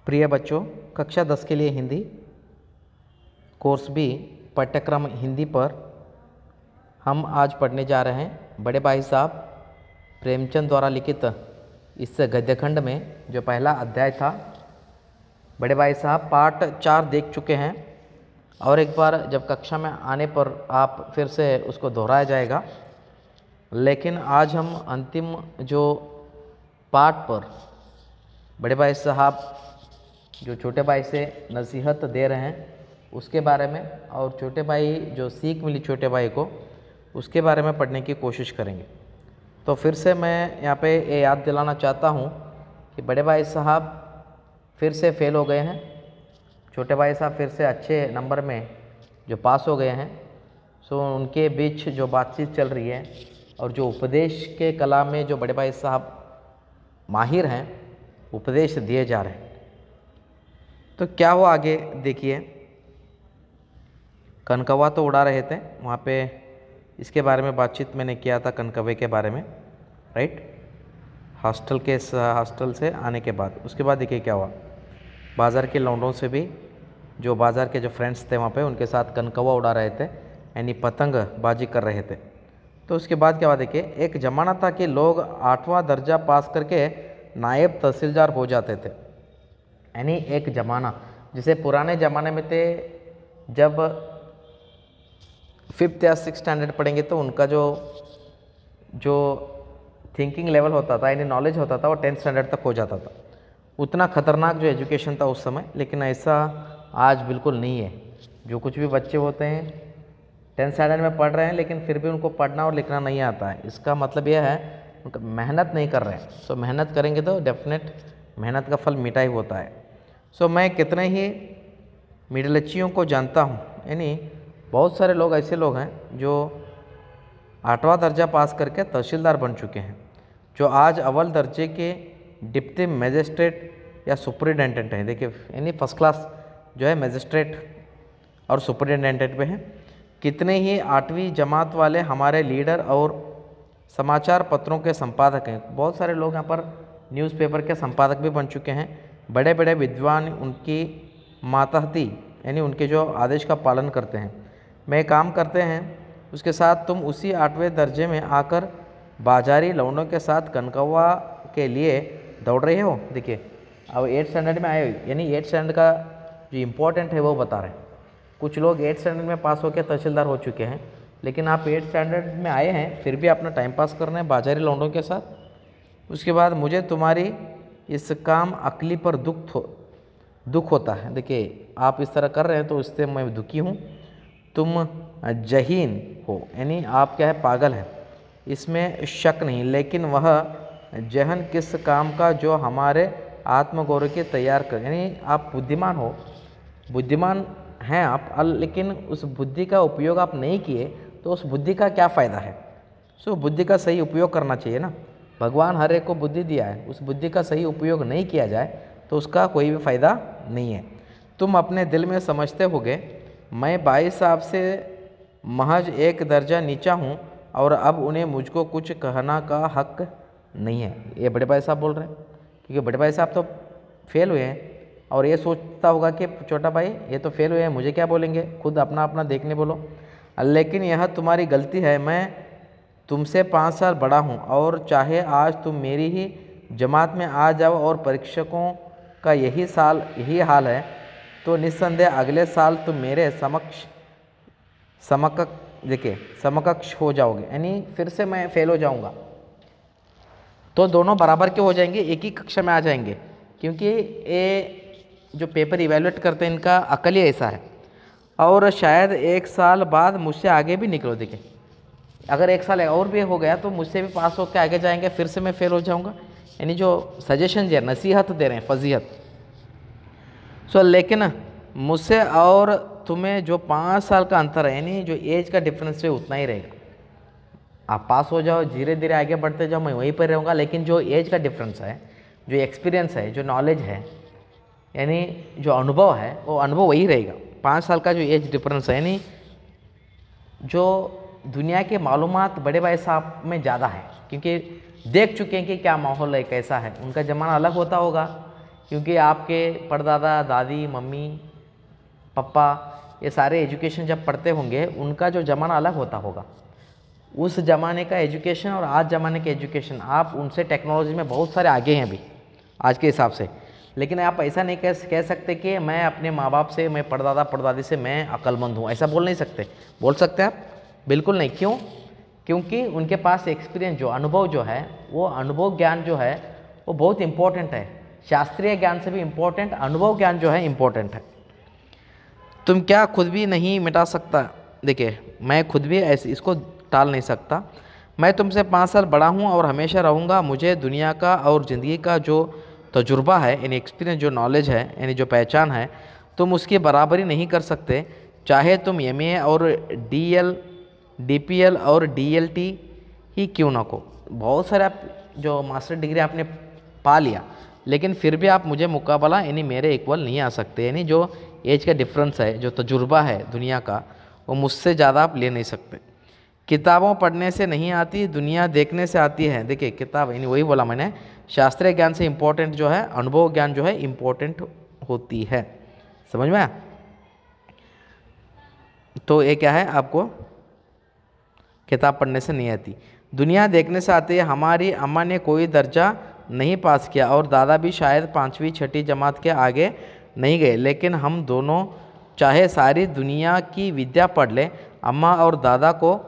प्रिय बच्चों, कक्षा 10 के लिए हिंदी कोर्स बी पाठ्यक्रम हिंदी पर हम आज पढ़ने जा रहे हैं बड़े भाई साहब प्रेमचंद द्वारा लिखित इस गद्यखंड में जो पहला अध्याय था। बड़े भाई साहब पार्ट 4 देख चुके हैं और एक बार जब कक्षा में आने पर आप फिर से उसको दोहराया जाएगा, लेकिन आज हम अंतिम जो पार्ट पर बड़े भाई साहब जो छोटे भाई से नसीहत दे रहे हैं उसके बारे में और छोटे भाई जो सीख मिली छोटे भाई को उसके बारे में पढ़ने की कोशिश करेंगे। तो फिर से मैं यहाँ पे ये याद दिलाना चाहता हूँ कि बड़े भाई साहब फिर से फेल हो गए हैं, छोटे भाई साहब फिर से अच्छे नंबर में जो पास हो गए हैं। सो उनके बीच जो बातचीत चल रही है और जो उपदेश के कला में जो बड़े भाई साहब माहिर हैं उपदेश दिए जा रहे हैं। तो क्या हुआ आगे देखिए। कनकवा तो उड़ा रहे थे वहाँ पे, इसके बारे में बातचीत मैंने किया था कनकवे के बारे में, राइट। हॉस्टल से आने के बाद उसके बाद देखिए क्या हुआ। बाज़ार के लौंडों से भी जो बाज़ार के जो फ्रेंड्स थे वहाँ पे उनके साथ कनकवा उड़ा रहे थे, यानी पतंग बाजी कर रहे थे। तो उसके बाद क्या हुआ देखिए। एक ज़माना था कि लोग 8वां दर्जा पास करके नायब तहसीलदार हो जाते थे, यानी एक ज़माना जिसे पुराने ज़माने में थे। जब 5th या 6th स्टैंडर्ड पढ़ेंगे तो उनका जो थिंकिंग लेवल होता था, यानी नॉलेज होता था, वो 10th स्टैंडर्ड तक हो जाता था। उतना खतरनाक जो एजुकेशन था उस समय, लेकिन ऐसा आज बिल्कुल नहीं है। जो कुछ भी बच्चे होते हैं 10th स्टैंडर्ड में पढ़ रहे हैं लेकिन फिर भी उनको पढ़ना और लिखना नहीं आता है। इसका मतलब यह है उनका मेहनत नहीं कर रहे हैं। सो मेहनत करेंगे तो डेफिनेट मेहनत का फल मीठा ही होता है। सो मैं कितने ही मिडलच्चियों को जानता हूँ, यानी बहुत सारे लोग ऐसे लोग हैं जो 8वां दर्जा पास करके तहसीलदार बन चुके हैं, जो आज अव्वल दर्जे के डिप्टी मजिस्ट्रेट या सुपरिटेंडेंट हैं। देखिए, यानी फर्स्ट क्लास जो है मजिस्ट्रेट और सुपरिटेंडेंट पे हैं। कितने ही 8वीं जमात वाले हमारे लीडर और समाचार पत्रों के संपादक हैं। बहुत सारे लोग यहाँ पर न्यूज़पेपर के संपादक भी बन चुके हैं। बड़े बड़े विद्वान उनकी मातहती यानी उनके जो आदेश का पालन करते हैं, में काम करते हैं। उसके साथ तुम उसी 8वें दर्जे में आकर बाजारी लौंडों के साथ कनकवा के लिए दौड़ रहे हो। देखिए, अब 8th स्टैंडर्ड में आए, यानी 8th स्टैंडर्ड का जो इम्पोर्टेंट है वो बता रहे हैं। कुछ लोग 8th स्टैंडर्ड में पास होकर तहसीलदार हो चुके हैं, लेकिन आप 8th स्टैंडर्ड में आए हैं फिर भी अपना टाइम पास कर रहे हैं बाजारी लौंडों के साथ। उसके बाद मुझे तुम्हारी इस काम अकली पर दुख होता है। देखिए, आप इस तरह कर रहे हैं तो उससे मैं दुखी हूँ। तुम जहीन हो, यानी आप क्या है, पागल है, इसमें शक नहीं। लेकिन वह जहन किस काम का जो हमारे आत्मगौरव के तैयार कर, यानी आप बुद्धिमान हो, बुद्धिमान हैं आप, लेकिन उस बुद्धि का उपयोग आप नहीं किए तो उस बुद्धि का क्या फ़ायदा है। सो बुद्धि का सही उपयोग करना चाहिए ना। भगवान हर एक को बुद्धि दिया है, उस बुद्धि का सही उपयोग नहीं किया जाए तो उसका कोई भी फ़ायदा नहीं है। तुम अपने दिल में समझते होगे मैं भाई साहब से महज एक दर्जा नीचा हूँ और अब उन्हें मुझको कुछ कहना का हक नहीं है। ये बड़े भाई साहब बोल रहे हैं, क्योंकि बड़े भाई साहब तो फेल हुए हैं और ये सोचता होगा कि छोटा भाई ये तो फेल हुए हैं, मुझे क्या बोलेंगे, खुद अपना अपना देखने बोलो। लेकिन यह तुम्हारी गलती है। मैं तुमसे 5 साल बड़ा हूँ और चाहे आज तुम मेरी ही जमात में आ जाओ और परीक्षकों का यही हाल है तो निस्संदेह अगले साल तुम मेरे समकक्ष हो जाओगे, यानी फिर से मैं फेल हो जाऊंगा। तो दोनों बराबर के हो जाएंगे, एक ही कक्षा में आ जाएंगे, क्योंकि ये जो पेपर इवैल्यूएट करते हैं इनका अकल ही ऐसा है। और शायद 1 साल बाद मुझसे आगे भी निकलो। देखिए, अगर 1 साल और भी हो गया तो मुझसे भी पास होकर आगे जाएंगे, फिर से मैं फेल हो जाऊंगा। यानी जो सजेशन दे, नसीहत दे रहे हैं, फजीहत। सो लेकिन मुझसे और तुम्हें जो 5 साल का अंतर है, यानी जो एज का डिफरेंस है उतना ही रहेगा। आप पास हो जाओ, धीरे धीरे आगे बढ़ते जाओ, मैं वहीं पर रहूँगा। लेकिन जो एज का डिफरेंस है, जो एक्सपीरियंस है, जो नॉलेज है, यानी जो अनुभव है, वो अनुभव वही रहेगा। 5 साल का जो एज डिफरेंस है, यानी जो दुनिया के मालूमात बड़े भाई साहब में ज़्यादा है, क्योंकि देख चुके हैं कि क्या माहौल है, कैसा है। उनका ज़माना अलग होता होगा, क्योंकि आपके परदादा दादी मम्मी पापा ये सारे एजुकेशन जब पढ़ते होंगे उनका जो ज़माना अलग होता होगा। उस ज़माने का एजुकेशन और आज ज़माने के एजुकेशन, आप उनसे टेक्नोलॉजी में बहुत सारे आगे हैं अभी आज के हिसाब से। लेकिन आप ऐसा नहीं कह सकते कि मैं अपने माँ बाप से, मैं परदादा परदादी से मैं अक्लमंद हूँ, ऐसा बोल नहीं सकते। बोल सकते हैं आप? बिल्कुल नहीं। क्यों? क्योंकि उनके पास एक्सपीरियंस जो अनुभव जो है, वो अनुभव ज्ञान जो है वो बहुत इम्पोर्टेंट है। शास्त्रीय ज्ञान से भी इम्पोर्टेंट अनुभव ज्ञान जो है इम्पोर्टेंट है। तुम क्या खुद भी नहीं मिटा सकता? देखिए, मैं खुद भी ऐसे इसको टाल नहीं सकता। मैं तुमसे 5 साल बड़ा हूँ और हमेशा रहूँगा। मुझे दुनिया का और ज़िंदगी का जो तजुर्बा है, यानी एक्सपीरियंस, जो नॉलेज है, यानी जो पहचान है, तुम उसकी बराबरी नहीं कर सकते। चाहे तुम एमए और डीपीएल और डीएलटी ही क्यों ना को। बहुत सारे आप जो मास्टर डिग्री आपने पा लिया, लेकिन फिर भी आप मुझे मुकाबला यानी मेरे इक्वल नहीं आ सकते। यानी जो एज का डिफरेंस है, जो तजुर्बा है दुनिया का, वो मुझसे ज़्यादा आप ले नहीं सकते। किताबों पढ़ने से नहीं आती, दुनिया देखने से आती है। देखिए, किताब यानी वही बोला मैंने, शास्त्रीय ज्ञान से इम्पोर्टेंट जो है अनुभव ज्ञान जो है इम्पोर्टेंट होती है। समझ में आया? तो ये क्या है, आपको किताब पढ़ने से नहीं आती, दुनिया देखने से आती है। हमारी अम्मा ने कोई दर्जा नहीं पास किया और दादा भी शायद 5वीं 6ठी जमात के आगे नहीं गए, लेकिन हम दोनों चाहे सारी दुनिया की विद्या पढ़ लें, अम्मा और दादा को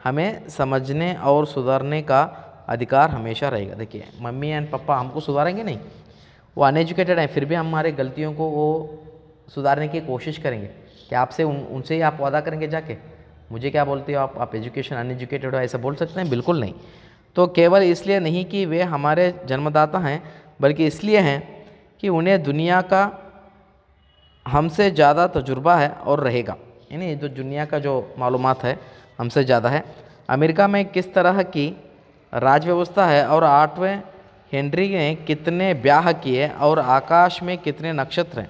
हमें समझने और सुधारने का अधिकार हमेशा रहेगा। देखिए, मम्मी एंड पापा हमको सुधारेंगे नहीं, वो अनएजुकेटेड हैं, फिर भी हमारे गलतियों को वो सुधारने की कोशिश करेंगे। क्या आपसे उनसे ही आप वादा करेंगे जाके, मुझे क्या बोलते हो आप एजुकेशन अनएजुकेटेड हो, ऐसा बोल सकते हैं? बिल्कुल नहीं। तो केवल इसलिए नहीं कि वे हमारे जन्मदाता हैं, बल्कि इसलिए हैं कि उन्हें दुनिया का हमसे ज़्यादा तजुर्बा है और रहेगा। यानी जो दुनिया का जो मालूमात है हमसे ज़्यादा है। अमेरिका में किस तरह की राज व्यवस्था है और 8वें हेनरी ने कितने ब्याह किए और आकाश में कितने नक्षत्र हैं,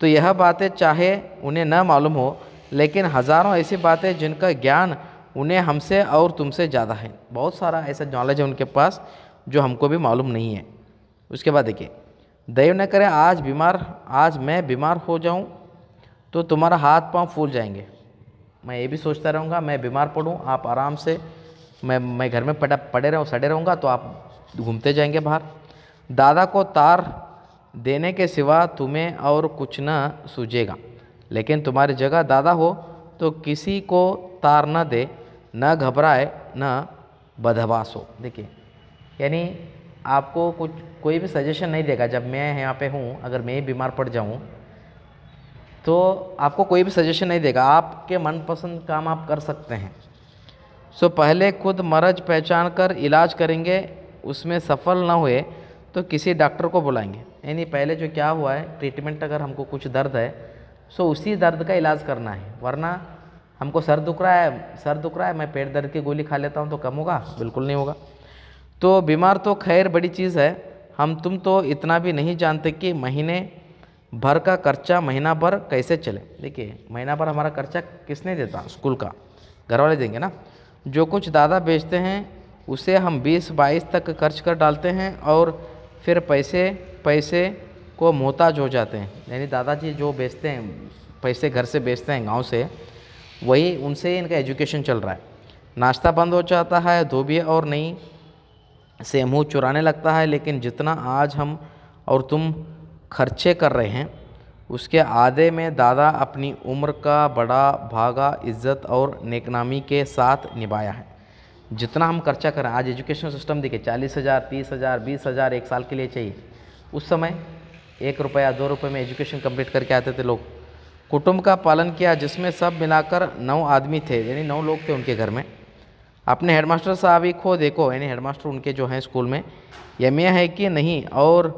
तो यह बातें चाहे उन्हें न मालूम हो, लेकिन हज़ारों ऐसी बातें जिनका ज्ञान उन्हें हमसे और तुमसे ज़्यादा है। बहुत सारा ऐसा नॉलेज है उनके पास जो हमको भी मालूम नहीं है। उसके बाद देखिए, दैव न करे आज मैं बीमार हो जाऊं तो तुम्हारा हाथ पांव फूल जाएंगे। मैं ये भी सोचता रहूँगा, मैं बीमार पड़ूँ, आप आराम से, मैं घर में पड़े रहूँ, सड़े रहूँगा, तो आप घूमते जाएंगे बाहर। दादा को तार देने के सिवा तुम्हें और कुछ न सूझेगा, लेकिन तुम्हारी जगह दादा हो तो किसी को तार न दे, न घबराए, न बदहवास हो। देखिए, यानी आपको कोई भी सजेशन नहीं देगा। जब मैं यहाँ पे हूँ, अगर मैं ही बीमार पड़ जाऊँ तो आपको कोई भी सजेशन नहीं देगा, आपके मनपसंद काम आप कर सकते हैं। सो पहले खुद मर्ज पहचान कर इलाज करेंगे, उसमें सफल ना हुए तो किसी डॉक्टर को बुलाएंगे। यानी पहले जो क्या हुआ है, ट्रीटमेंट, अगर हमको कुछ दर्द है सो उसी दर्द का इलाज करना है, वरना हमको सर दुख रहा है, मैं पेट दर्द की गोली खा लेता हूँ तो कम होगा? बिल्कुल नहीं होगा। तो बीमार तो खैर बड़ी चीज़ है, तुम तो इतना भी नहीं जानते कि महीने भर का खर्चा महीना भर कैसे चले। देखिए, महीना भर हमारा खर्चा किसने देता? स्कूल का घर वाले देंगे ना। जो कुछ दादा बेचते हैं उसे हम 20-22 तक खर्च कर डालते हैं और फिर पैसे को मोहताज हो जाते हैं। यानी दादाजी जो बेचते हैं, पैसे घर से बेचते हैं गांव से, वही उनसे ही इनका एजुकेशन चल रहा है। नाश्ता बंद हो जाता है, धोबी और नहीं से मुँह चुराने लगता है, लेकिन जितना आज हम और तुम खर्चे कर रहे हैं उसके आधे में दादा अपनी उम्र का बड़ा भागा इज्जत और नेकनामी के साथ निभाया है। जितना हम खर्चा करें, आज एजुकेशन सिस्टम देखिए, 40,000, 30,000, 20,000 एक साल के लिए चाहिए। उस समय 1 रुपया 2 रुपये में एजुकेशन कंप्लीट करके आते थे लोग। कुटुंब का पालन किया, जिसमें सब मिलाकर 9 आदमी थे, यानी 9 लोग थे उनके घर में। अपने हेडमास्टर साहब ही को देखो, यानी हेडमास्टर उनके जो हैं स्कूल में, एमए है कि नहीं, और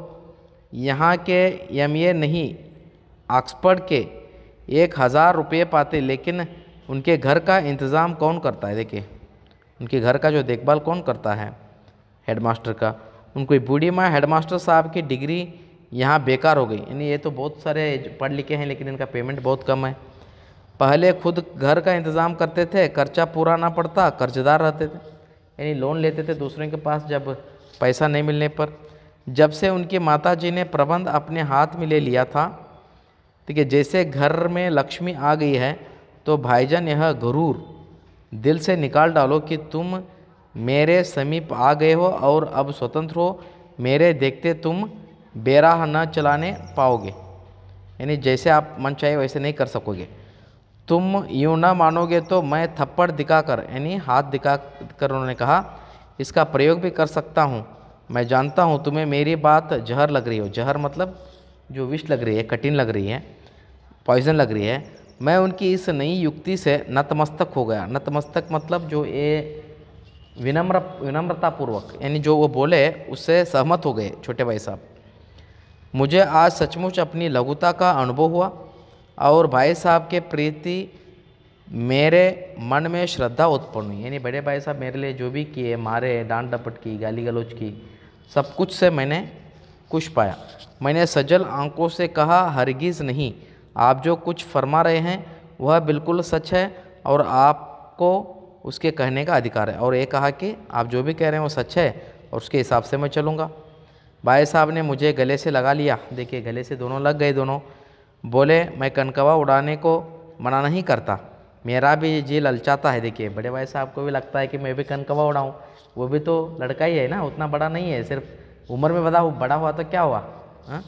यहाँ के एमए नहीं, ऑक्सफोर्ड के 1,000 रुपये पाते, लेकिन उनके घर का इंतज़ाम कौन करता है? देखिए, उनके घर का जो देखभाल कौन करता है? हेडमास्टर का। उनको बूढ़ी माँ हेडमास्टर साहब की डिग्री यहाँ बेकार हो गई। यानी ये तो बहुत सारे पढ़ लिखे हैं, लेकिन इनका पेमेंट बहुत कम है। पहले खुद घर का इंतज़ाम करते थे, खर्चा पूरा ना पड़ता, कर्जदार रहते थे, यानी लोन लेते थे दूसरों के पास जब पैसा नहीं मिलने पर। जब से उनकी माताजी ने प्रबंध अपने हाथ में ले लिया था, ठीक है, जैसे घर में लक्ष्मी आ गई है, तो भाईजान यह गरूर दिल से निकाल डालो कि तुम मेरे समीप आ गए हो और अब स्वतंत्र हो, मेरे देखते तुम बेराह न चलाने पाओगे। यानी जैसे आप मन चाहे वैसे नहीं कर सकोगे। तुम यूँ ना मानोगे तो मैं थप्पड़ दिखाकर, यानी हाथ दिखाकर उन्होंने कहा, इसका प्रयोग भी कर सकता हूँ। मैं जानता हूँ तुम्हें मेरी बात जहर लग रही हो। जहर मतलब जो विष लग रही है, कठिन लग रही है, पॉइजन लग रही है। मैं उनकी इस नई युक्ति से नतमस्तक हो गया। नतमस्तक मतलब जो ये विनम्रतापूर्वक, यानी जो वो बोले उससे सहमत हो गए छोटे भाई साहब। मुझे आज सचमुच अपनी लघुता का अनुभव हुआ और भाई साहब के प्रति मेरे मन में श्रद्धा उत्पन्न हुई। यानी बड़े भाई साहब मेरे लिए जो भी किए, मारे, डांट डपट की, गाली गलौज की, सब कुछ से मैंने कुछ पाया। मैंने सजल आंखों से कहा, हरगिज़ नहीं, आप जो कुछ फरमा रहे हैं वह बिल्कुल सच है और आपको उसके कहने का अधिकार है। और ये कहा कि आप जो भी कह रहे हैं वो सच है और उसके हिसाब से मैं चलूँगा। भाई साहब ने मुझे गले से लगा लिया। देखिए गले से दोनों लग गए। दोनों बोले, मैं कनकवा उड़ाने को मना नहीं करता, मेरा भी जी ललचाता है। देखिए बड़े भाई साहब को भी लगता है कि मैं भी कनकवा उड़ाऊँ, वो भी तो लड़का ही है ना, उतना बड़ा नहीं है, सिर्फ उम्र में बड़ा हुआ तो क्या हुआ, हाँ?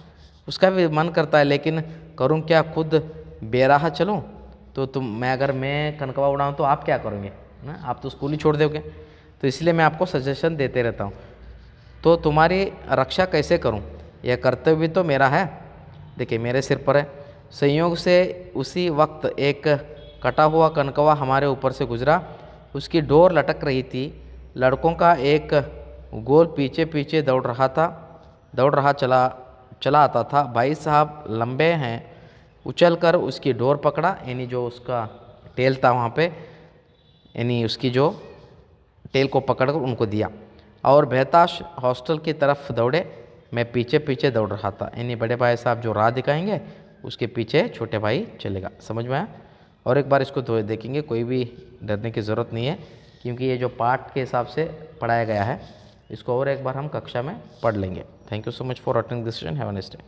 उसका भी मन करता है, लेकिन करूँ क्या, खुद बेराह चलूँ तो मैं कनकवा उड़ाऊँ तो आप क्या करोगे ना, आप तो स्कूल ही छोड़ दोगे। तो इसलिए मैं आपको सजेशन देते रहता हूँ। तो तुम्हारी रक्षा कैसे करूं, यह कर्तव्य भी तो मेरा है। देखिए मेरे सिर पर है। संयोग से उसी वक्त एक कटा हुआ कनकवा हमारे ऊपर से गुजरा। उसकी डोर लटक रही थी। लड़कों का एक गोल पीछे पीछे दौड़ रहा चला आता था। भाई साहब लंबे हैं, उछलकर उसकी डोर पकड़ा, यानी जो उसका टेल था वहाँ पे, यानी उसकी जो टेल को पकड़कर उनको दिया और बेहताश हॉस्टल की तरफ दौड़े। मैं पीछे पीछे दौड़ रहा था। यानी बड़े भाई साहब जो राह दिखाएंगे उसके पीछे छोटे भाई चलेगा। समझ में आया? और एक बार इसको देखेंगे, कोई भी डरने की ज़रूरत नहीं है, क्योंकि ये जो पाठ के हिसाब से पढ़ाया गया है, इसको और एक बार हम कक्षा में पढ़ लेंगे। Thank you so much for attending this session. Have a nice day.